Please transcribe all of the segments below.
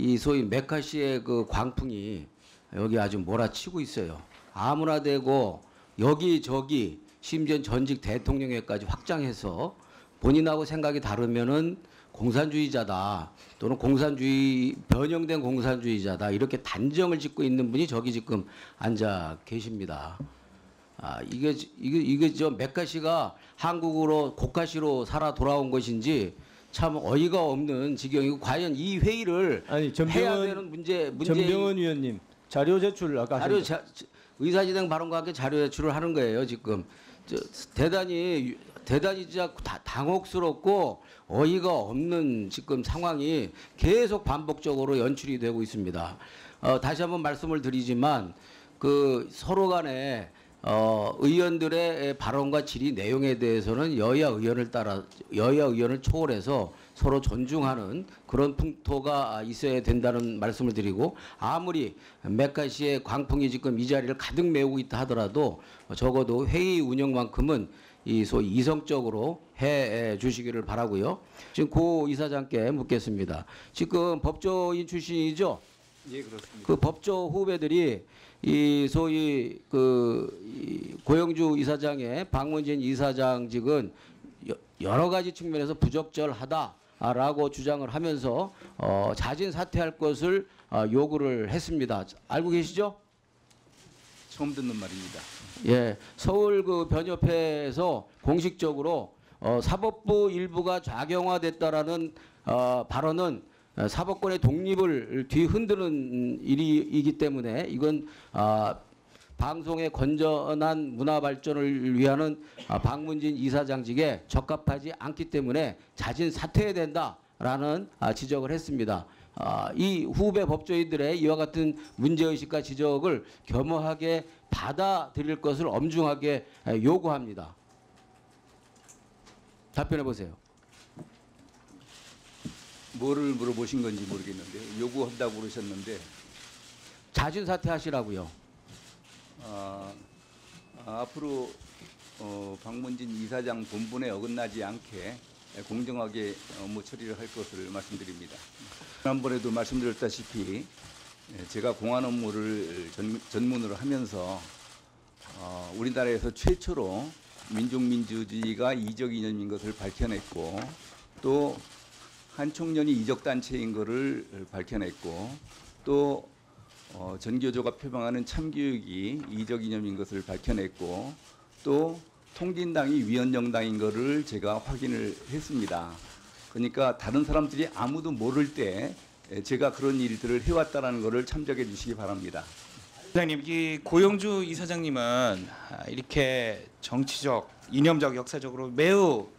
이 소위 메카시의 그 광풍이 여기 아주 몰아치고 있어요. 아무나 되고 여기저기 심지어 전직 대통령에까지 확장해서 본인하고 생각이 다르면은 공산주의자다 또는 변형된 공산주의자다 이렇게 단정을 짓고 있는 분이 저기 지금 앉아 계십니다. 이게 저 메카시가 한국으로 고카시로 살아 돌아온 것인지 참 어이가 없는 지경이고 과연 이 회의를 해야 되는 전병헌 위원님 자료 제출 아까 의사진행 발언과 함께 자료 제출을 하는 거예요 지금. 대단히 진짜 당혹스럽고 어이가 없는 지금 상황이 계속 반복적으로 연출이 되고 있습니다. 다시 한번 말씀을 드리지만 그 서로 간에 의원들의 발언과 질의 내용에 대해서는 여야 의원을 초월해서 서로 존중하는 그런 풍토가 있어야 된다는 말씀을 드리고, 아무리 메카시의 광풍이 지금 이 자리를 가득 메우고 있다 하더라도 적어도 회의 운영만큼은 소위 이성적으로 해 주시기를 바라고요. 지금 고 이사장께 묻겠습니다. 지금 법조인 출신이죠? 예, 그렇습니다. 그 법조 후배들이 이 소위 고영주 이사장의 박문진 이사장직은 여러 가지 측면에서 부적절하다라고 주장을 하면서 자진 사퇴할 것을 요구를 했습니다. 알고 계시죠? 처음 듣는 말입니다. 예, 서울 그 변협회에서 공식적으로 사법부 일부가 좌경화됐다라는 발언은 사법권의 독립을 뒤흔드는 일이기 때문에 이건 방송의 건전한 문화 발전을 위하는 박문진 이사장직에 적합하지 않기 때문에 자진 사퇴해야 된다라는 지적을 했습니다. 이 후배 법조인들의 이와 같은 문제의식과 지적을 겸허하게 받아들일 것을 엄중하게 요구합니다. 답변해 보세요. 뭐를 물어보신 건지 모르겠는데 요구한다고 그러셨는데 자진 사퇴하시라고요. 앞으로 박문진 이사장 본분에 어긋나지 않게 공정하게 업무 처리를 할 것을 말씀드립니다. 지난번에도 말씀드렸다시피 제가 공안 업무를 전문으로 하면서 우리나라에서 최초로 민족민주주의가 이적 이념인 것을 밝혀냈고, 또 한 청년이 이적 단체인 것을 밝혀냈고, 또 전교조가 표방하는 참교육이 이적 이념인 것을 밝혀냈고, 또 통진당이 위헌정당인 것을 제가 확인을 했습니다. 그러니까 다른 사람들이 아무도 모를 때 제가 그런 일들을 해왔다는 것을 참작해 주시기 바랍니다. 이사장님, 이 고영주 이사장님은 이렇게 정치적, 이념적, 역사적으로 매우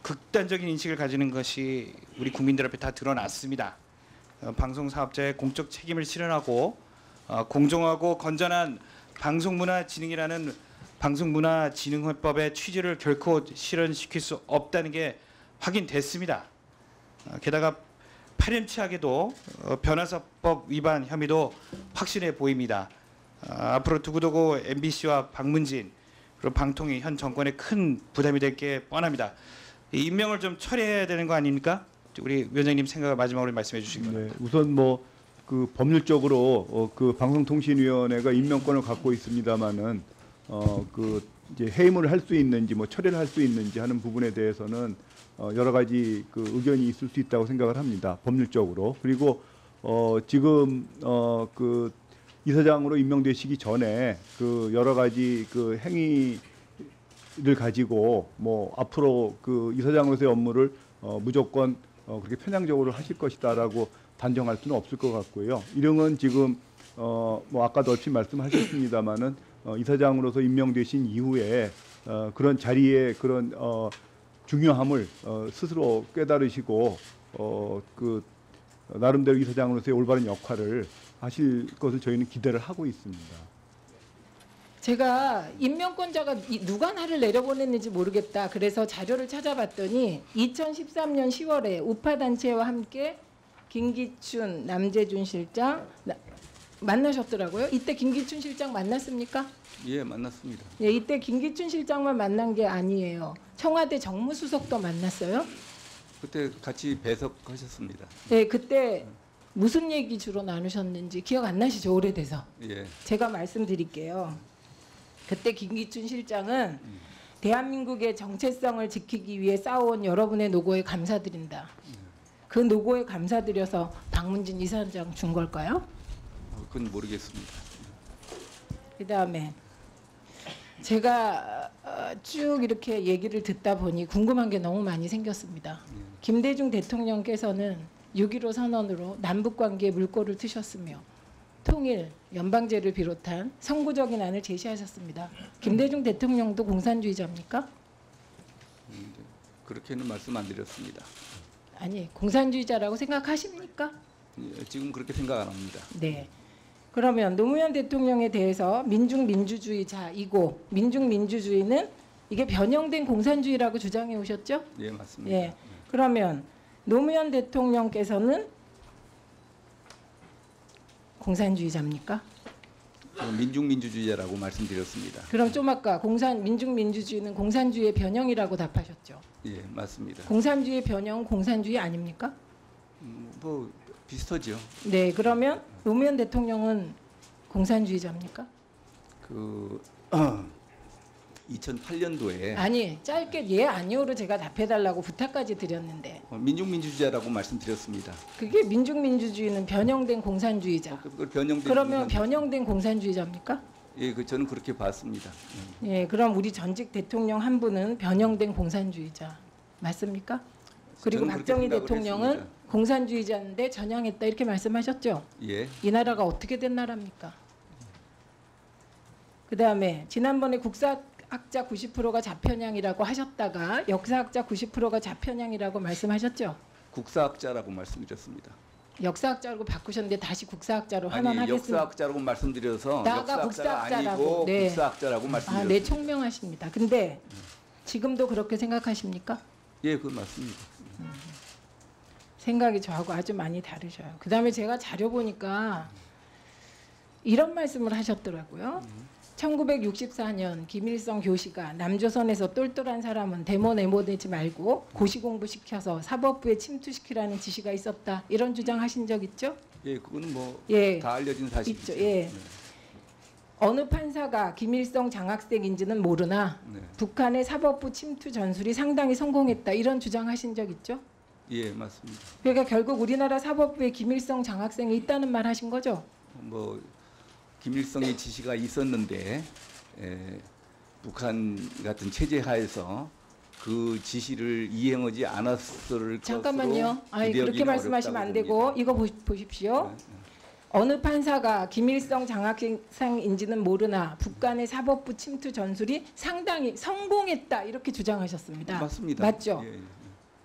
극단적인 인식을 가지는 것이 우리 국민들 앞에 다 드러났습니다. 방송사업자의 공적 책임을 실현하고 공정하고 건전한 방송문화진흥이라는 방송문화진흥법의 취지를 결코 실현시킬 수 없다는 게 확인됐습니다. 게다가 파렴치하게도 변호사법 위반 혐의도 확실해 보입니다. 앞으로 두고두고 MBC와 박문진 그리고 방통위 현 정권에 큰 부담이 될 게 뻔합니다. 이 임명을 좀 처리해야 되는 거 아닙니까? 우리 위원장님 생각을 마지막으로 말씀해 주시기 바랍니다. 네, 우선 그 법률적으로 그 방송통신위원회가 임명권을 갖고 있습니다만은 그 이제 해임을 할 수 있는지 처리를 할 수 있는지 하는 부분에 대해서는 여러 가지 그 의견이 있을 수 있다고 생각을 합니다. 법률적으로. 그리고 지금 그 이사장으로 임명되시기 전에 그 여러 가지 그 행위를 가지고 앞으로 그 이사장으로서의 업무를 무조건 그렇게 편향적으로 하실 것이다라고 단정할 수는 없을 것 같고요. 이런 지금 아까도 얼핏 말씀하셨습니다마는 이사장으로서 임명되신 이후에 그런 자리에 그런 중요함을 스스로 깨달으시고 그 나름대로 이사장으로서의 올바른 역할을 하실 것을 저희는 기대를 하고 있습니다. 제가 임명권자가 누가 나를 내려보냈는지 모르겠다. 그래서 자료를 찾아봤더니 2013년 10월에 우파 단체와 함께 김기춘, 남재준 실장 만나셨더라고요. 이때 김기춘 실장 만났습니까? 예, 만났습니다. 예, 이때 김기춘 실장만 만난 게 아니에요. 청와대 정무수석도 만났어요. 그때 같이 배석하셨습니다. 네, 그때 무슨 얘기 주로 나누셨는지 기억 안 나시죠? 오래돼서. 예. 제가 말씀드릴게요. 그때 김기춘 실장은 대한민국의 정체성을 지키기 위해 싸워온 여러분의 노고에 감사드린다. 그 노고에 감사드려서 박문진 이사장 준 걸까요? 그건 모르겠습니다. 그다음에 제가 쭉 이렇게 얘기를 듣다 보니 궁금한 게 너무 많이 생겼습니다. 김대중 대통령께서는 6.15 선언으로 남북관계에 물꼬를 트셨으며 통일, 연방제를 비롯한 선구적인 안을 제시하셨습니다. 김대중 대통령도 공산주의자입니까? 그렇게는 말씀 안 드렸습니다. 아니, 공산주의자라고 생각하십니까? 예, 지금 그렇게 생각 안 합니다. 네. 그러면 노무현 대통령에 대해서 민중민주주의자이고 민중민주주의는 이게 변형된 공산주의라고 주장해 오셨죠? 예, 맞습니다. 예. 그러면 노무현 대통령께서는 공산주의자입니까? 민중민주주의자라고 말씀드렸습니다. 그럼 좀 아까 민중민주주의는 공산주의의 변형이라고 답하셨죠? 예, 맞습니다. 공산주의의 변형은 공산주의 아닙니까? 뭐 비슷하죠. 네. 그러면 노무현 대통령은 공산주의자입니까? 그 2008년도에 아니, 짧게 예 아니오로 제가 답해달라고 부탁까지 드렸는데 민중민주주의자라고 말씀드렸습니다. 그게 민중민주주의는 변형된 공산주의자. 그걸 변형된 그러면 변형된 공산주의자입니까? 예, 저는 그렇게 봤습니다. 예, 그럼 우리 전직 대통령 한 분은 변형된 공산주의자 맞습니까? 그리고 저는 그렇게 박정희 생각을 대통령은 했습니다. 공산주의자인데 전향했다 이렇게 말씀하셨죠? 예, 이 나라가 어떻게 된 나라입니까? 그다음에 지난번에 국사학자 90%가 좌편향이라고 하셨다가 역사학자 90%가 좌편향이라고 말씀하셨죠? 국사학자라고 말씀드렸습니다. 역사학자로 바꾸셨는데 다시 국사학자로 아니, 환원하겠습니다. 역사학자라고 말씀드려서 나가 역사학자가 국사학자라고. 아니고 네. 국사학자라고 아, 말씀드렸습니다. 네, 총명하십니다. 근데 지금도 그렇게 생각하십니까? 예, 그건 맞습니다. 생각이 저하고 아주 많이 다르셔요. 그다음에 제가 자료 보니까 이런 말씀을 하셨더라고요. 1964년 김일성 교시가 남조선에서 똘똘한 사람은 데모 내보내지 말고 고시 공부시켜서 사법부에 침투시키라는 지시가 있었다. 이런 주장하신 적 있죠? 예, 그건 뭐 다 예, 알려진 사실이죠. 있죠. 예. 네. 어느 판사가 김일성 장학생인지는 모르나 네. 북한의 사법부 침투 전술이 상당히 성공했다. 이런 주장하신 적 있죠? 예, 맞습니다. 그러니까 결국 우리나라 사법부에 김일성 장학생이 있다는 말 하신 거죠? 뭐 김일성의 지시가 있었는데 북한 같은 체제 하에서 그 지시를 이행하지 않았을 잠깐만요. 것으로 아니 그렇게 기대하기는 말씀하시면 안 어렵다고 되고 봅니다. 이거 보십시오. 어느 판사가 김일성 장학생인지는 모르나 북한의 사법부 침투 전술이 상당히 성공했다 이렇게 주장하셨습니다. 맞습니다. 맞죠? 예, 예.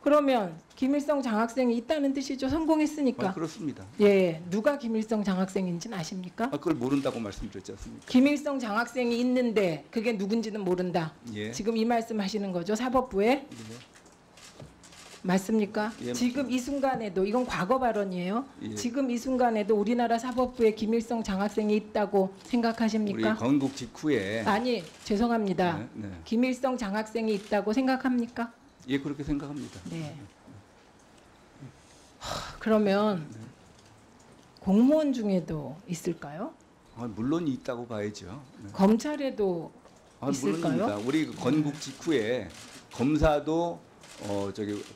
그러면 김일성 장학생이 있다는 뜻이죠. 성공했으니까. 그렇습니다. 예, 누가 김일성 장학생인지는 아십니까? 그걸 모른다고 말씀드렸지 않습니까? 김일성 장학생이 있는데 그게 누군지는 모른다. 예. 지금 이 말씀하시는 거죠. 사법부에 맞습니까? 예, 지금 이 순간에도 이건 과거 발언이에요. 예. 지금 이 순간에도 우리나라 사법부에 김일성 장학생이 있다고 우리 생각하십니까? 건국 직후에 아니 죄송합니다. 네, 네. 김일성 장학생이 있다고 생각합니까? 예, 그렇게 생각합니다. 네. 그러면 공무원 중에도 있을까요? 물론 있다고 봐야죠. 네. 검찰에도 있을까요? 물론입니다. 우리 그 건국 직후에 검사도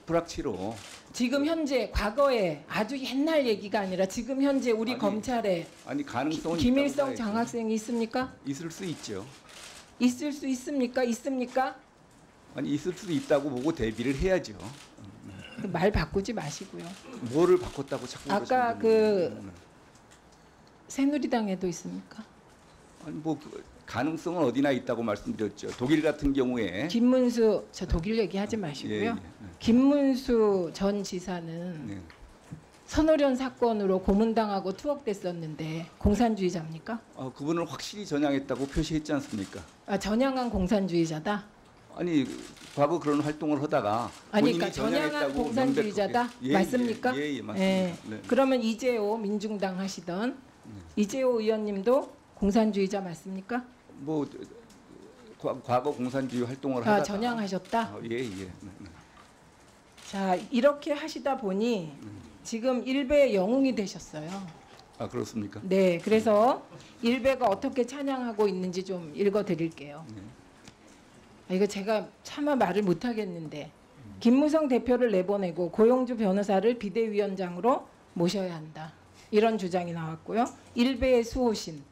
프락치로 지금 현재 과거에 아주 옛날 얘기가 아니라 지금 현재 우리 아니, 검찰에 가능성은 김일성 있다고 봐야죠. 장학생이 있습니까? 있을 수 있죠. 있을 수 있습니까? 있습니까? 있을 수도 있다고 보고 대비를 해야죠. 말 바꾸지 마시고요. 뭐를 바꿨다고 자꾸 아까 그러시는지 새누리당에도 있습니까? 가능성은 어디나 있다고 말씀드렸죠. 독일 같은 경우에 김문수 저 독일 얘기하지 마시고요. 예, 예. 김문수 전 지사는 네. 선오련 사건으로 고문당하고 투옥됐었는데 공산주의자입니까? 그분은 확실히 전향했다고 표시했지 않습니까? 전향한 공산주의자다. 과거 그런 활동을 하다가 아니 본인이 그러니까 전향한 전향했다고 공산주의자다 명백하게- 맞습니까? 예, 맞습니다. 예. 네. 그러면 이재호 민중당 하시던 이재호 의원님도 공산주의자 맞습니까? 과거 공산주의 활동을 하다가 전향하셨다. 예. 네. 자 이렇게 하시다 보니 지금 일베의 영웅이 되셨어요. 아 그렇습니까? 네, 그래서 일베가 어떻게 찬양하고 있는지 좀 읽어드릴게요. 이거 제가 차마 말을 못하겠는데 김무성 대표를 내보내고 고용주 변호사를 비대위원장으로 모셔야 한다. 이런 주장이 나왔고요. 일베의 수호신이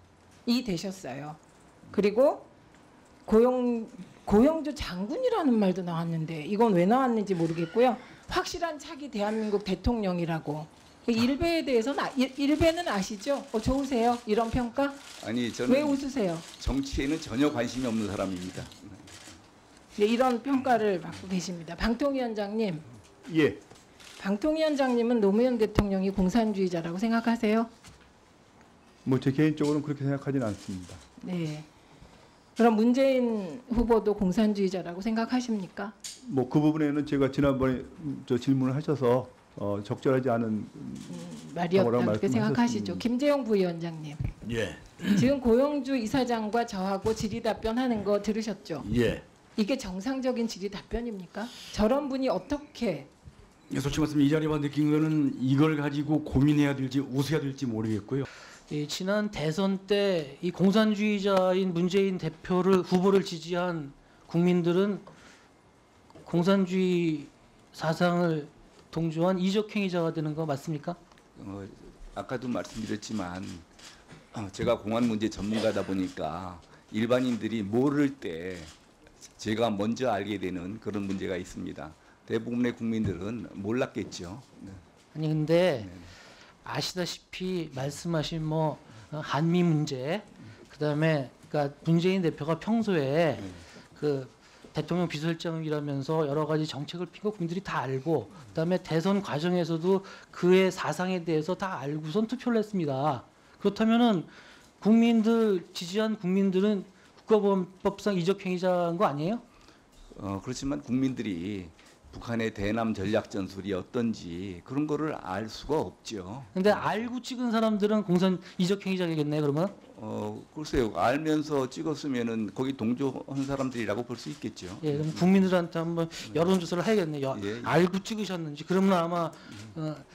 되셨어요. 그리고 고용주 장군이라는 말도 나왔는데 이건 왜 나왔는지 모르겠고요. 확실한 차기 대한민국 대통령이라고. 일베에 대해서는 일베는 아시죠? 좋으세요? 이런 평가? 아니 저는 왜 웃으세요? 정치에는 전혀 관심이 없는 사람입니다. 네, 이런 평가를 받고 계십니다. 방통위원장님, 예. 방통위원장님은 노무현 대통령이 공산주의자라고 생각하세요? 뭐 제 개인적으로는 그렇게 생각하지는 않습니다. 네. 그럼 문재인 후보도 공산주의자라고 생각하십니까? 뭐 그 부분에는 제가 지난번에 저 질문을 하셔서 적절하지 않은 말이 없다 뭐라고 그렇게 생각하시죠. 말씀하셨습니다. 김재용 부위원장님. 예, 지금 고용주 이사장과 저하고 질의 답변하는 거 들으셨죠? 예. 이게 정상적인 질의 답변입니까? 저런 분이 어떻게 솔직히 말씀 이 자리만 느낀 거는 이걸 가지고 고민해야 될지 웃어야 될지 모르겠고요. 지난 대선 때 이 공산주의자인 문재인 후보를 지지한 국민들은 공산주의 사상을 동조한 이적행위자가 되는 거 맞습니까? 아까도 말씀드렸지만 제가 공안 문제 전문가다 보니까 일반인들이 모를 때 제가 먼저 알게 되는 그런 문제가 있습니다. 대부분의 국민들은 몰랐겠죠. 네. 아니 근데 아시다시피 말씀하신 뭐 한미 문제 그다음에 그러니까 문재인 대표가 평소에 그 대통령 비서실장이라면서 여러 가지 정책을 핀 거 국민들이 다 알고 그다음에 대선 과정에서도 그의 사상에 대해서 다 알고선 투표를 했습니다. 그렇다면은 국민들 지지한 국민들은 국가보안법상 이적행위자인 거 아니에요? 그렇지만 국민들이 북한의 대남 전략 전술이 어떤지 그런 거를 알 수가 없죠. 근데 알고 찍은 사람들은 공산 이적행위자겠네 그러면? 글쎄요. 알면서 찍었으면은 거기 동조한 사람들이라고 볼 수 있겠죠. 예, 그럼 국민들한테 한번 여론조사를 해야겠네요. 예, 예. 알고 찍으셨는지 그러면 아마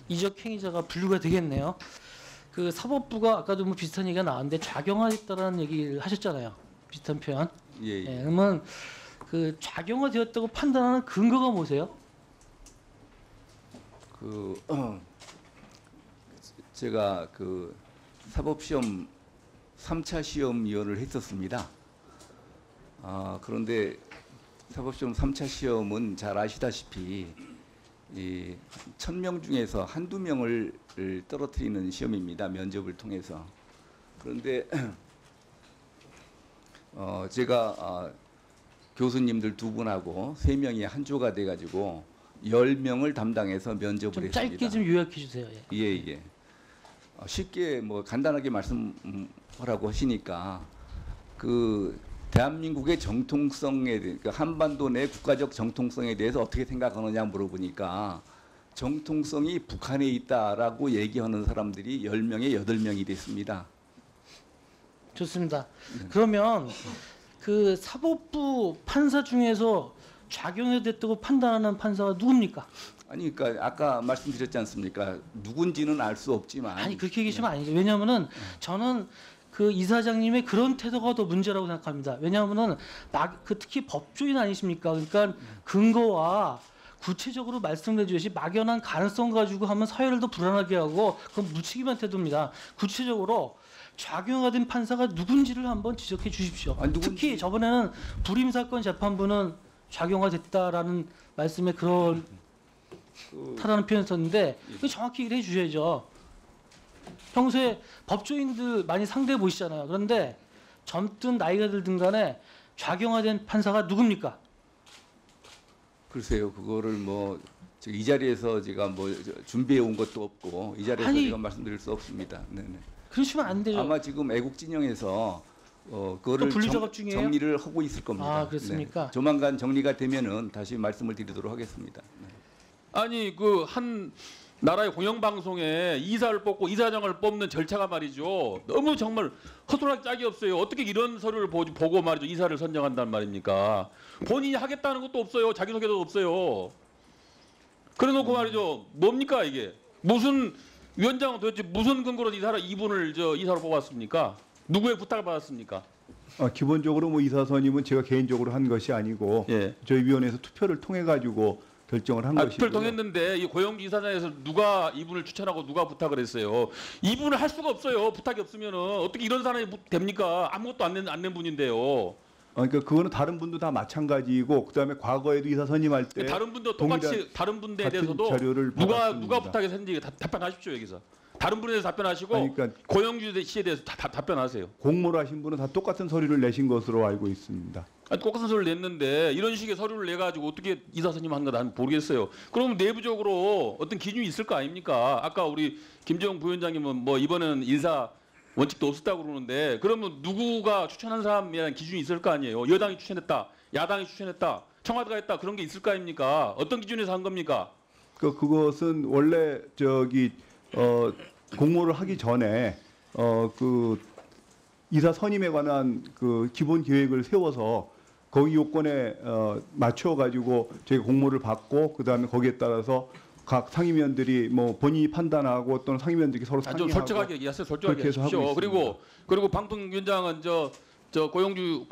이적행위자가 분류가 되겠네요. 그 사법부가 아까도 뭐 비슷한 얘기가 나왔는데 작용하였다라는 얘기를 하셨잖아요. 비슷한 표현. 예, 예. 예, 그러면 그 작용화되었다고 판단하는 근거가 뭐세요? 제가 그 사법시험 3차 시험위원을 했었습니다. 그런데 사법시험 3차 시험은 잘 아시다시피 1000명 중에서 한두 명을 떨어뜨리는 시험입니다. 면접을 통해서. 그런데 제가 교수님들 2분하고 3명이 한 조가 돼가지고 10명을 담당해서 면접을 좀 했습니다. 짧게 좀 요약해 주세요. 예. 예. 쉽게 뭐 간단하게 말씀하라고 하시니까 그 대한민국의 정통성에 대해 그러니까 한반도 내 국가적 정통성에 대해서 어떻게 생각하느냐 물어보니까 정통성이 북한에 있다라고 얘기하는 사람들이 10명에 8명이 됐습니다. 좋습니다. 그러면 그 사법부 판사 중에서 작용이 됐다고 판단하는 판사가 누굽니까? 아니 그러니까 아까 말씀드렸지 않습니까? 누군지는 알 수 없지만 아니 그렇게 얘기하시면 아니죠. 왜냐하면은 저는 그 이사장님의 그런 태도가 더 문제라고 생각합니다. 왜냐하면은 특히 법조인 아니십니까? 그러니까 근거와 구체적으로 말씀해 주듯이 막연한 가능성 가지고 하면 사회를 더 불안하게 하고 그건 무책임한 태도입니다. 구체적으로 작용화된 판사가 누군지를 한번 지적해 주십시오. 특히 저번에는 불임 사건 재판부는 작용화됐다라는 말씀에 그런 타라는 표현을 썼는데 정확히 얘기를 해주셔야죠. 평소에 법조인들 많이 상대해 보시잖아요. 그런데 젊든 나이가 들든 간에 작용화된 판사가 누굽니까? 글쎄요, 그거를 뭐 이 자리에서 제가 뭐 준비해 온 것도 없고 이 자리에서 제가 말씀드릴 수 없습니다. 네네. 그러시면 안 되죠. 아마 지금 애국 진영에서 그거를 정리를 하고 있을 겁니다. 아 그렇습니까? 네. 조만간 정리가 되면은 다시 말씀을 드리도록 하겠습니다. 네. 아니 그 한 나라의 공영방송에 이사를 뽑고 이사장을 뽑는 절차가 말이죠. 너무 정말 허술하게 짝이 없어요. 어떻게 이런 서류를 보고 말이죠. 이사를 선정한단 말입니까? 본인이 하겠다는 것도 없어요. 자기소개도 없어요. 그래놓고 말이죠. 뭡니까 이게? 무슨 위원장은 도대체 무슨 근거로 이분을 이사로 뽑았습니까? 누구의 부탁을 받았습니까? 기본적으로 뭐 이사 선임은 제가 개인적으로 한 것이 아니고 예. 저희 위원회에서 투표를 통해 가지고 결정을 한 것이고요. 투표를 통했는데 이 고영주 이사장에서 누가 이분을 추천하고 누가 부탁을 했어요? 이분을 할 수가 없어요. 부탁이 없으면은 어떻게 이런 사람이 됩니까? 아무것도 안 낸 분인데요. 그러니까 그거는 다른 분도 다 마찬가지이고 그다음에 과거에도 이사 선임할 때 다른 분도 똑같이 다른 분에 같은 대해서도 자료를 누가 받았습니다. 부탁했는지 답변하십시오 여기서. 다른 분에 대해서 답변하시고 그러니까 고영주 씨에 대해서 답변하세요. 공모를 하신 분은 다 똑같은 서류를 내신 것으로 알고 있습니다. 똑같은 서류를 냈는데 이런 식의 서류를 내 가지고 어떻게 이사 선임 한 거다 모르겠어요. 그럼 내부적으로 어떤 기준이 있을 거 아닙니까? 아까 우리 김재용 부위원장님은 뭐 이번에는 인사 원칙도 없었다고 그러는데 그러면 누구가 추천한 사람에 대한 기준이 있을 거 아니에요. 여당이 추천했다, 야당이 추천했다, 청와대가 했다 그런 게 있을 거 아닙니까? 어떤 기준에서 한 겁니까? 그것은 원래 공모를 하기 전에 그 이사 선임에 관한 그 기본 계획을 세워서 거기 요건에 맞춰 가지고 저희가 공모를 받고 그다음에 거기에 따라서 각 상임위원들이 뭐 본인이 판단하고 또는 상임위원들이 서로 좀 상의하고 솔직하게 얘기하세요. 솔직하게 그렇게 해서 하고 하십시오. 그리고 방통위원장은 저 고영주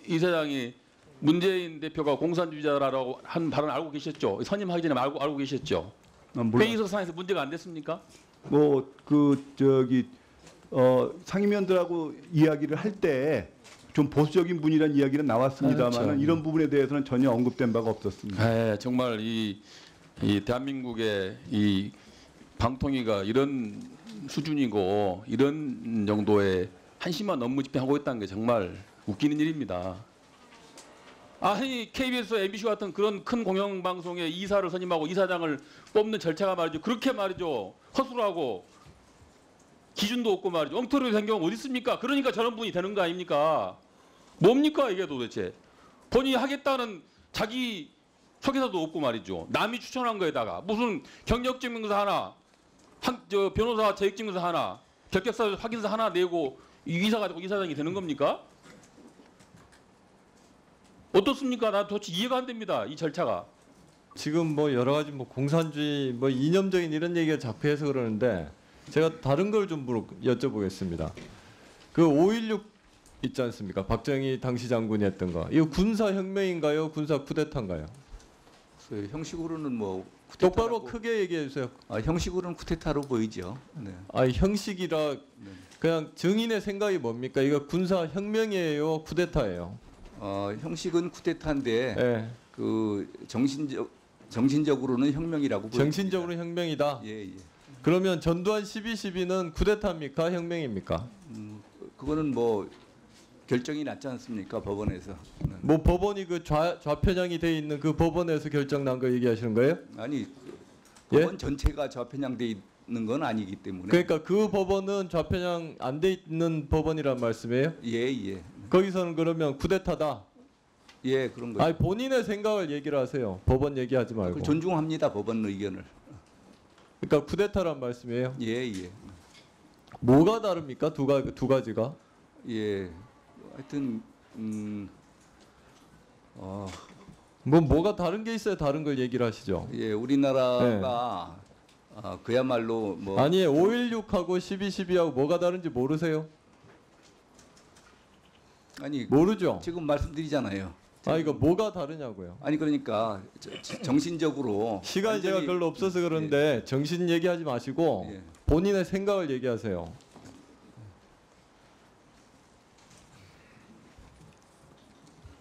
이사장이 문재인 대표가 공산주의자라고 한 발언 알고 계셨죠? 선임하기 전에 알고 계셨죠? 회의서상에서 문제가 안 됐습니까? 뭐 상임위원들하고 이야기를 할 때 좀 보수적인 분이라는 이야기는 나왔습니다만 그렇죠. 이런 부분에 대해서는 전혀 언급된 바가 없었습니다. 네, 정말 이 대한민국의 이 방통위가 이런 수준이고 이런 정도의 한심한 업무 집행하고 있다는 게 정말 웃기는 일입니다. 아니 KBS, MBC 같은 그런 큰 공영방송에 이사를 선임하고 이사장을 뽑는 절차가 말이죠. 그렇게 말이죠. 허술하고 기준도 없고 말이죠. 엉터리로 된 경우 어디 있습니까? 그러니까 저런 분이 되는 거 아닙니까? 뭡니까 이게 도대체. 본인이 하겠다는 자기 소개서도 없고 말이죠. 남이 추천한 거에다가 무슨 경력증명서 하나, 변호사 재직증명서 하나, 결격서 확인서 하나 내고 이사 가지고 이사장이 되는 겁니까? 어떻습니까? 나 도대체 이해가 안 됩니다. 이 절차가. 지금 뭐 여러 가지 뭐 공산주의 뭐 이념적인 이런 얘기가 자꾸 해서 그러는데 제가 다른 걸 좀 여쭤보겠습니다. 그 5.16 있지 않습니까? 박정희 당시 장군이 했던 거. 이거 군사 혁명인가요? 군사 쿠데타인가요? 형식으로는 뭐 똑바로 크게 얘기해 주세요. 형식으로는 쿠데타로 보이죠. 네. 형식이라 그냥 증인의 생각이 뭡니까? 이거 군사 혁명이에요? 쿠데타예요? 형식은 쿠데타인데 네. 그 정신적으로는 혁명이라고 보입니다. 정신적으로 혁명이다. 예. 그러면 전두환 12.12는 쿠데타입니까? 혁명입니까? 그거는 뭐 결정이 났지 않습니까? 법원에서. 뭐 법원이 그 좌편향이 돼 있는 그 법원에서 결정 난 거 얘기하시는 거예요? 아니 예? 법원 전체가 좌편향돼 있는 건 아니기 때문에. 그러니까 그 법원은 좌편향 안 돼 있는 법원이란 말씀이에요? 예. 거기서는 그러면 쿠데타다. 예, 그런 거죠. 아니 본인의 생각을 얘기를 하세요. 법원 얘기하지 말고. 그걸 존중합니다. 법원 의견을. 그러니까 쿠데타란 말씀이에요? 예. 뭐가 다릅니까? 두 가지가? 예. 하여튼 뭐가 다른 게 있어야 다른 걸 얘기를 하시죠. 예, 우리나라가 그야말로 뭐 아니 5.16하고 12.12하고 뭐가 다른지 모르세요? 아니 모르죠. 지금 말씀드리잖아요. 이거 뭐가 다르냐고요. 아니 그러니까 정신적으로 시간이 제가 별로 없어서 그런데 정신 얘기하지 마시고 예. 본인의 생각을 얘기하세요.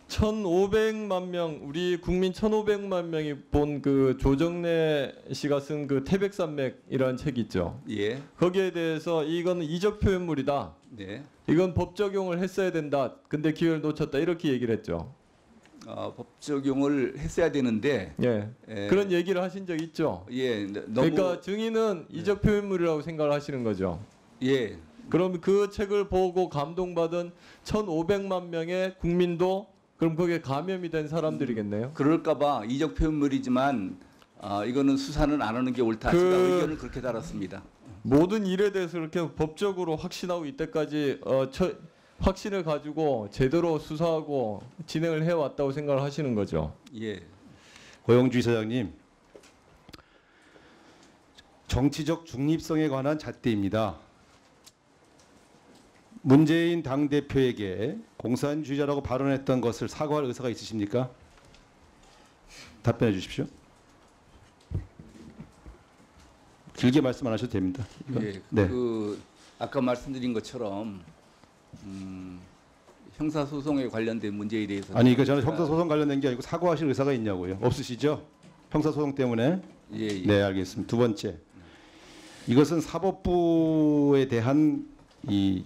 (1,500만 명) 우리 국민 1,500만 명이 본 그 조정래 씨가 쓴 그 태백산맥이라는 책 있죠. 예. 거기에 대해서 이거는 이적 표현물이다. 네. 이건 법 적용을 했어야 된다. 근데 기회를 놓쳤다. 이렇게 얘기를 했죠. 법 적용을 했어야 되는데 예. 그런 얘기를 하신 적 있죠. 예. 너무 그러니까 증인은 이적 표현물이라고 생각을 하시는 거죠. 예. 그럼 그 책을 보고 감동받은 1,500만 명의 국민도 그럼 거기에 감염이 된 사람들이겠네요. 그럴까봐 이적 표현물이지만 이거는 수사는 안 하는 게 옳다. 제가 의견을 그렇게 달았습니다. 모든 일에 대해서 그렇게 법적으로 확신하고 이때까지 확신을 가지고 제대로 수사하고 진행을 해왔다고 생각을 하시는 거죠. 예. 고영주 이사장님, 정치적 중립성에 관한 잣대입니다. 문재인 당대표에게 공산주의자라고 발언했던 것을 사과할 의사가 있으십니까? 답변해 주십시오. 길게 말씀 안 하셔도 됩니다. 예, 네. 그 아까 말씀드린 것처럼 형사소송에 관련된 문제에 대해서 아니 이거 저는 형사소송 관련된 게 아니고 사과하실 의사가 있냐고요. 없으시죠? 형사소송 때문에? 예, 예. 네, 알겠습니다. 두 번째, 이것은 사법부에 대한 이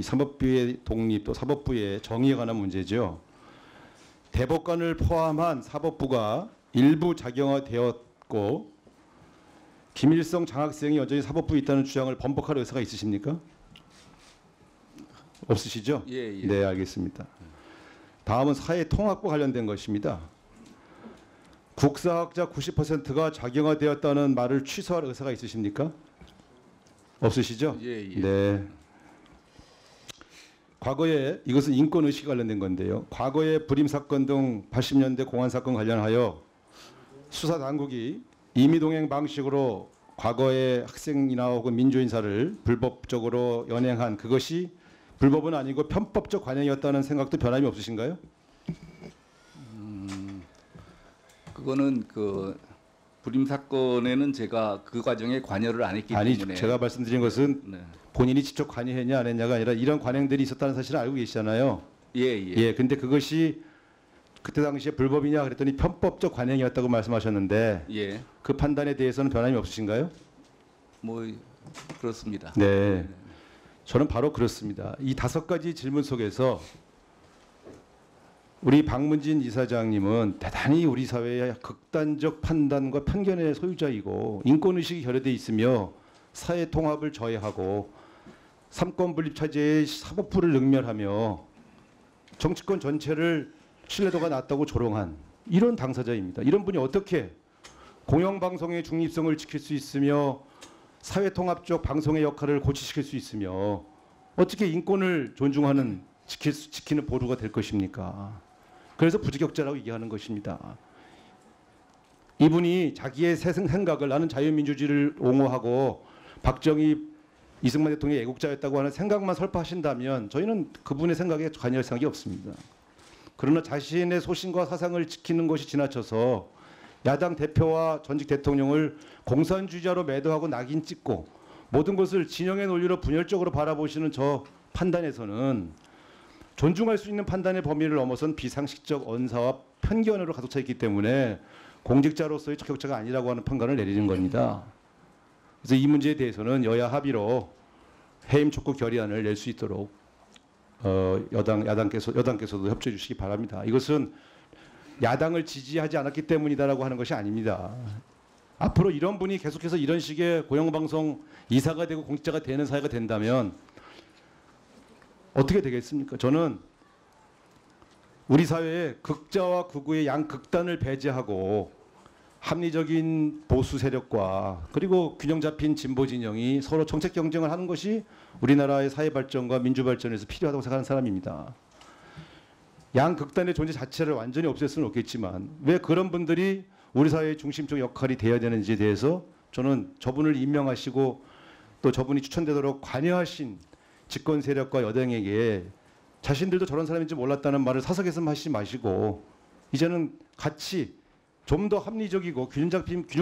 사법부의 독립 또 사법부의 정의에 관한 문제죠. 대법관을 포함한 사법부가 일부 작용화되었고 김일성 장학생이 여전히 사법부에 있다는 주장을 번복할 의사가 있으십니까? 없으시죠? 예, 예. 네, 알겠습니다. 다음은 사회통합과 관련된 것입니다. 국사학자 90%가 작용화되었다는 말을 취소할 의사가 있으십니까? 없으시죠? 예, 예. 네. 과거에 이것은 인권 의식 관련된 건데요. 과거에 불임 사건 등 80년대 공안 사건 관련하여 수사 당국이 임의동행 방식으로 과거의 학생이나 혹은 민주인사를 불법적으로 연행한 그것이 불법은 아니고 편법적 관행이었다는 생각도 변함이 없으신가요? 그거는 그 불임 사건에는 제가 그 과정에 관여를 안 했기 아니, 때문에 제가 말씀드린 것은 네. 본인이 직접 관여했냐 안 했냐가 아니라 이런 관행들이 있었다는 사실을 알고 계시잖아요. 예, 예. 예, 근데 그것이 그때 당시에 불법이냐 그랬더니 편법적 관행이었다고 말씀하셨는데 예. 그 판단에 대해서는 변함이 없으신가요? 뭐 그렇습니다. 네. 저는 바로 그렇습니다. 이 5가지 질문 속에서 우리 박문진 이사장님은 대단히 우리 사회의 극단적 판단과 편견의 소유자이고 인권의식이 결여돼 있으며 사회 통합을 저해하고 삼권 분립 차지의 사법부를 능멸하며 정치권 전체를 신뢰도가 낮다고 조롱한 이런 당사자입니다. 이런 분이 어떻게 공영방송의 중립성을 지킬 수 있으며 사회통합적 방송의 역할을 고취시킬 수 있으며 어떻게 인권을 존중하는 지키는 보루가 될 것입니까? 그래서 부적격자라고 얘기하는 것입니다. 이분이 자기의 생각을 나는 자유민주주의를 옹호하고 박정희 이승만 대통령이 애국자였다고 하는 생각만 설파하신다면 저희는 그분의 생각에 관여할 생각이 없습니다. 그러나 자신의 소신과 사상을 지키는 것이 지나쳐서 야당 대표와 전직 대통령을 공산주의자로 매도하고 낙인 찍고 모든 것을 진영의 논리로 분열적으로 바라보시는 저 판단에서는 존중할 수 있는 판단의 범위를 넘어선 비상식적 언사와 편견으로 가득 차 있기 때문에 공직자로서의 적격자가 아니라고 하는 판단을 내리는 겁니다. 그래서 이 문제에 대해서는 여야 합의로 해임 촉구 결의안을 낼 수 있도록 여당께서도 협조해 주시기 바랍니다. 이것은 야당을 지지하지 않았기 때문이다라고 하는 것이 아닙니다. 앞으로 이런 분이 계속해서 이런 식의 공영방송 이사가 되고 공직자가 되는 사회가 된다면 어떻게 되겠습니까? 저는 우리 사회에 극자와 극우의 양극단을 배제하고 합리적인 보수 세력과 그리고 균형 잡힌 진보 진영이 서로 정책 경쟁을 하는 것이 우리나라의 사회 발전과 민주 발전에서 필요하다고 생각하는 사람입니다. 양극단의 존재 자체를 완전히 없앨 수는 없겠지만 왜 그런 분들이 우리 사회의 중심적 역할이 되어야 되는지에 대해서 저는 저분을 임명하시고 또 저분이 추천되도록 관여하신 집권 세력과 여당에게 자신들도 저런 사람인지 몰랐다는 말을 사석에서 하시지 마시고 이제는 같이 좀 더 합리적이고 균형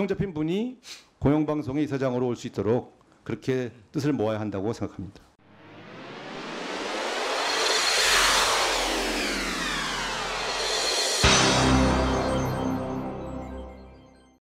잡힌 분이 공영방송의 이사장으로 올 수 있도록 그렇게 뜻을 모아야 한다고 생각합니다.